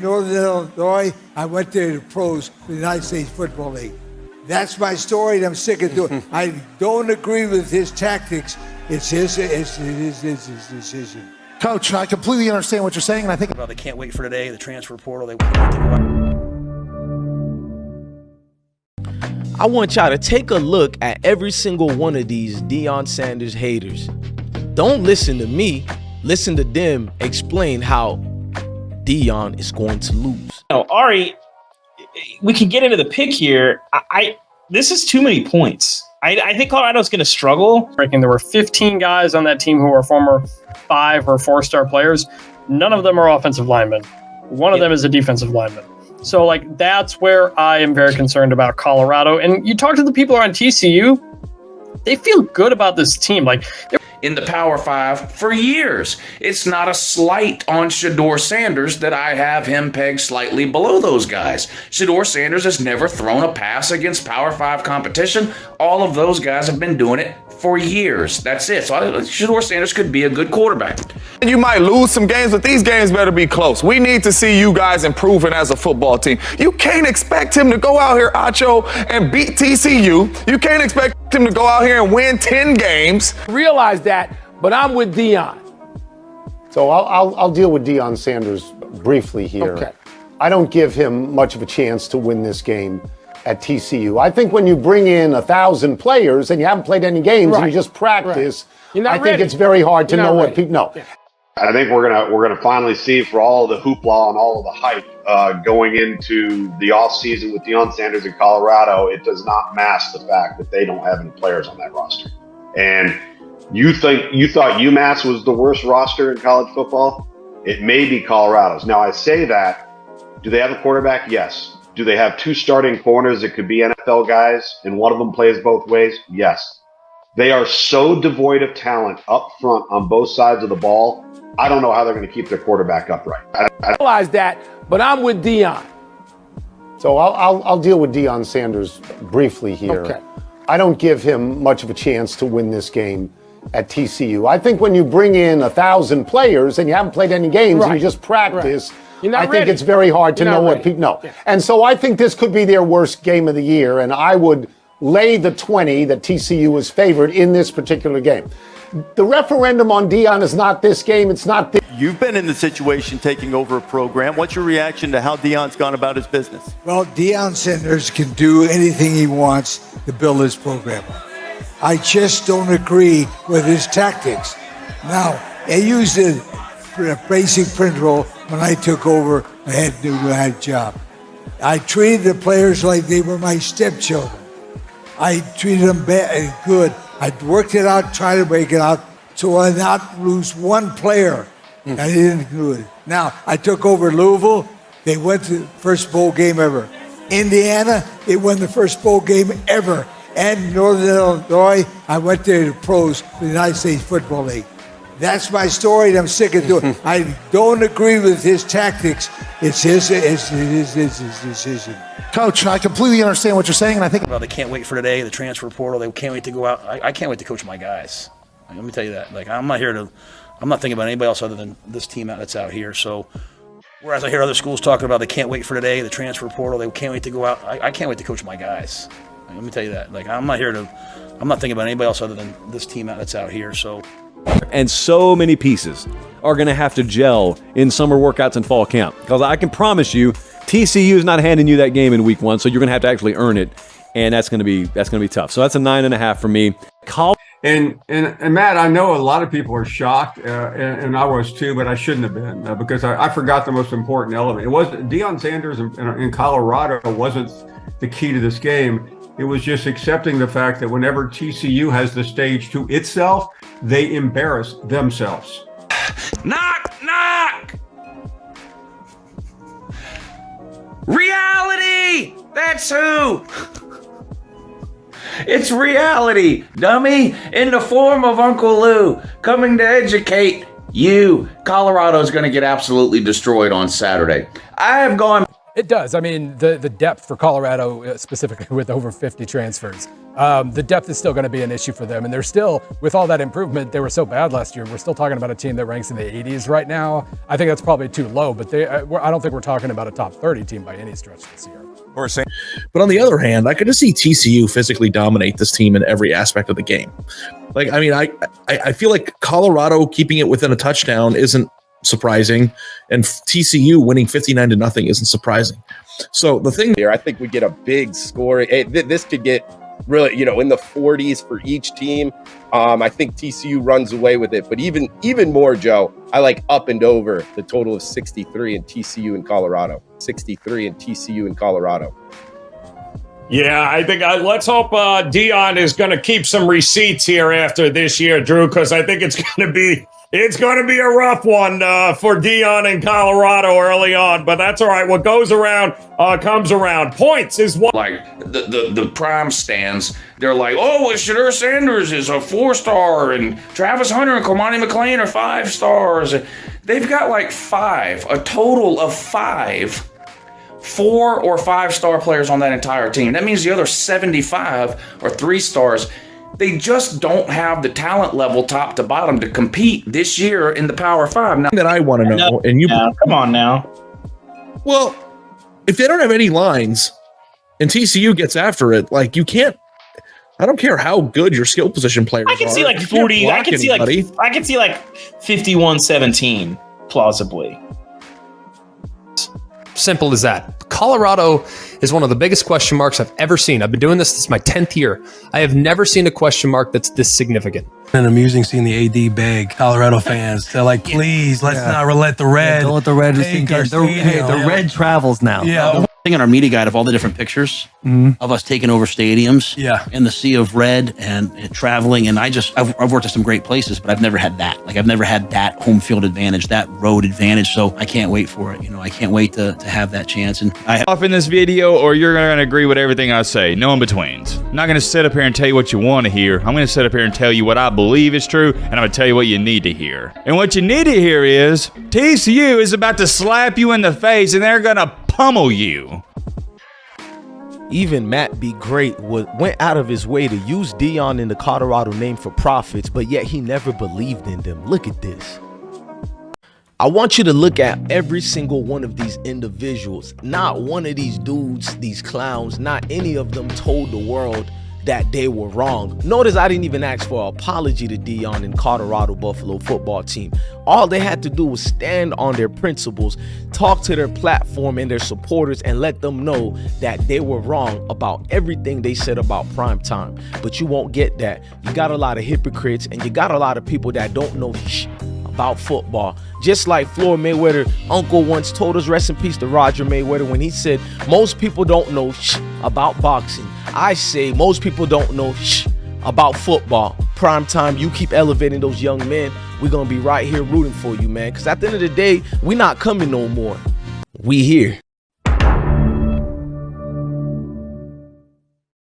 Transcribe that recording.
Northern Illinois, I went to the pros for the United States Football League. That's my story, and I'm sick of doing it. I don't agree with his tactics. It's his decision. Coach, I completely understand what you're saying, and I think they can't wait for today, the transfer portal. They can't wait to go out. I want y'all to take a look at every single one of these Deion Sanders haters. Don't listen to me. Listen to them explain how Deion is going to lose. Ari, we can get into the pick here. This is too many points. I think Colorado's going to struggle. There were 15 guys on that team who were former 5 or 4-star players. None of them are offensive linemen. One of them is a defensive lineman. So, that's where I am very concerned about Colorado. And you talk to the people around TCU, they feel good about this team. In the Power 5 for years. It's not a slight on Shedeur Sanders that I have him pegged slightly below those guys. Shedeur Sanders has never thrown a pass against Power 5 competition. All of those guys have been doing it for years. That's it. So Shedeur Sanders could be a good quarterback. You might lose some games, but these games better be close. We need to see you guys improving as a football team. You can't expect him to go out here, Acho, and beat TCU. You can't expect him to go out here and win 10 games. Realize that, but I'm with Deion. So I'll deal with Deion Sanders briefly here. Okay. I don't give him much of a chance to win this game at TCU. I think when you bring in 1,000 players and you haven't played any games and you just practice, I think it's very hard to know what people know. Yeah. I think we're gonna finally see, for all the hoopla and all of the hype going into the offseason with Deion Sanders in Colorado, it does not mask the fact that they don't have any players on that roster. And you thought UMass was the worst roster in college football? It may be Colorado's. Now I say that, do they have a quarterback? Yes. Do they have 2 starting corners that could be NFL guys and one of them plays both ways? Yes. They are so devoid of talent up front on both sides of the ball. I don't know how they're going to keep their quarterback upright. I realize that, but I'm with Deion. So I'll deal with Deion Sanders briefly here. Okay. I don't give him much of a chance to win this game at TCU. I think when you bring in 1,000 players and you haven't played any games and you just practice, I think it's very hard to know what people know. Yeah. And so I think this could be their worst game of the year, and I would lay the 20 that TCU is favored in this particular game. The referendum on Deion is not this game. It's not this. You've been in the situation taking over a program. What's your reaction to how Deion's gone about his business? Well, Deion Sanders can do anything he wants to build his program. I just don't agree with his tactics. Now, I used a basic principle when I took over. I had to do my job. I treated the players like they were my stepchildren. I treated them good. I worked it out, tried to break it out, so I not lose one player. I didn't do it. Now, I took over Louisville. They went to the first bowl game ever. Indiana, they won the first bowl game ever. And Northern Illinois, I went to the pros for the United States Football League. That's my story, and I'm sick of doing it. I don't agree with his tactics. It's his decision. Coach, I completely understand what you're saying, and I think They can't wait for today, the transfer portal. They can't wait to go out. I can't wait to coach my guys. Let me tell you that. I'm not thinking about anybody else other than this team that's out here. So, whereas I hear other schools talking about they can't wait for today, the transfer portal. They can't wait to go out. I can't wait to coach my guys. Let me tell you that. I'm not thinking about anybody else other than this team that's out here. So. And so many pieces are going to have to gel in summer workouts and fall camp. Because I can promise you, TCU is not handing you that game in week 1, so you're going to have to actually earn it, and that's going to be tough. So that's a 9.5 for me. And Matt, I know a lot of people are shocked, and I was too, but I shouldn't have been because I forgot the most important element. It wasn't Deion Sanders in Colorado wasn't the key to this game. It was just accepting the fact that whenever TCU has the stage to itself, they embarrass themselves. Knock, knock! Reality! That's who! It's reality, dummy, in the form of Uncle Lou, coming to educate you. Colorado's going to get absolutely destroyed on Saturday. I have gone It does. I mean, the depth for Colorado, specifically with over 50 transfers, the depth is still going to be an issue for them. And they're still, with all that improvement, they were so bad last year. We're still talking about a team that ranks in the 80s right now. I think that's probably too low, but I don't think we're talking about a top 30 team by any stretch this year. But on the other hand, I could just see TCU physically dominate this team in every aspect of the game. Like, I mean, I feel like Colorado keeping it within a touchdown isn't surprising, and TCU winning 59-0 isn't surprising. So the thing here, I think we get a big score. This could get really, in the 40s for each team. I think TCU runs away with it, but even more, Joe, I like up and over the total of 63 in TCU and Colorado. 63 in TCU and Colorado. Yeah, I think let's hope Deion is going to keep some receipts here after this year, Drew, because I think it's going to be a rough one for Deion in Colorado early on, but that's all right. What goes around comes around. Points is what. Like the prime stands, they're like, oh, well, Shedeur Sanders is a 4-star, and Travis Hunter and Cormani McLean are 5 stars. They've got like a total of 5 4 or 5-star players on that entire team. That means the other 75 are 3 stars. They just don't have the talent level top to bottom to compete this year in the Power 5. Now that I want to know, and you come on now. Well, if they don't have any lines and TCU gets after it, like you can't. I don't care how good your skill position players are. I can see like 40. I can see like 51-17 plausibly. Simple as that. Colorado is one of the biggest question marks I've ever seen. I've been doing this is my 10th year. I have never seen a question mark that's this significant. And amusing seeing the AD beg Colorado fans. They're like, please, let's not let the red. Don't let the red. The red travels now. Yeah. In our media guide of all the different pictures of us taking over stadiums in the sea of red and traveling. And I've worked at some great places, but I've never had that. Like I've never had that home field advantage, that road advantage. So I can't wait for it. I can't wait to have that chance. And off in this video, or you're going to agree with everything I say. No in-betweens. I'm not going to sit up here and tell you what you want to hear. I'm going to sit up here and tell you what I believe is true, and I'm going to tell you what you need to hear. And what you need to hear is TCU is about to slap you in the face, and they're going to pummel you. Even Matt B. Great went out of his way to use Deion in the Colorado name for profits, but yet he never believed in them. Look at this. I want you to look at every single one of these individuals. Not one of these dudes, these clowns, not any of them told the world that they were wrong. Notice I didn't even ask for an apology to Deion and Colorado Buffalo football team. All they had to do was stand on their principles, talk to their platform and their supporters, and let them know that they were wrong about everything they said about primetime. But you won't get that. You got a lot of hypocrites, and you got a lot of people that don't know about football. Just like Floyd Mayweather uncle once told us, rest in peace to Roger Mayweather, when he said most people don't know about boxing. I say most people don't know about football. Prime time, you keep elevating those young men. We're gonna be right here rooting for you, man. Because at the end of the day, we not coming no more. We here.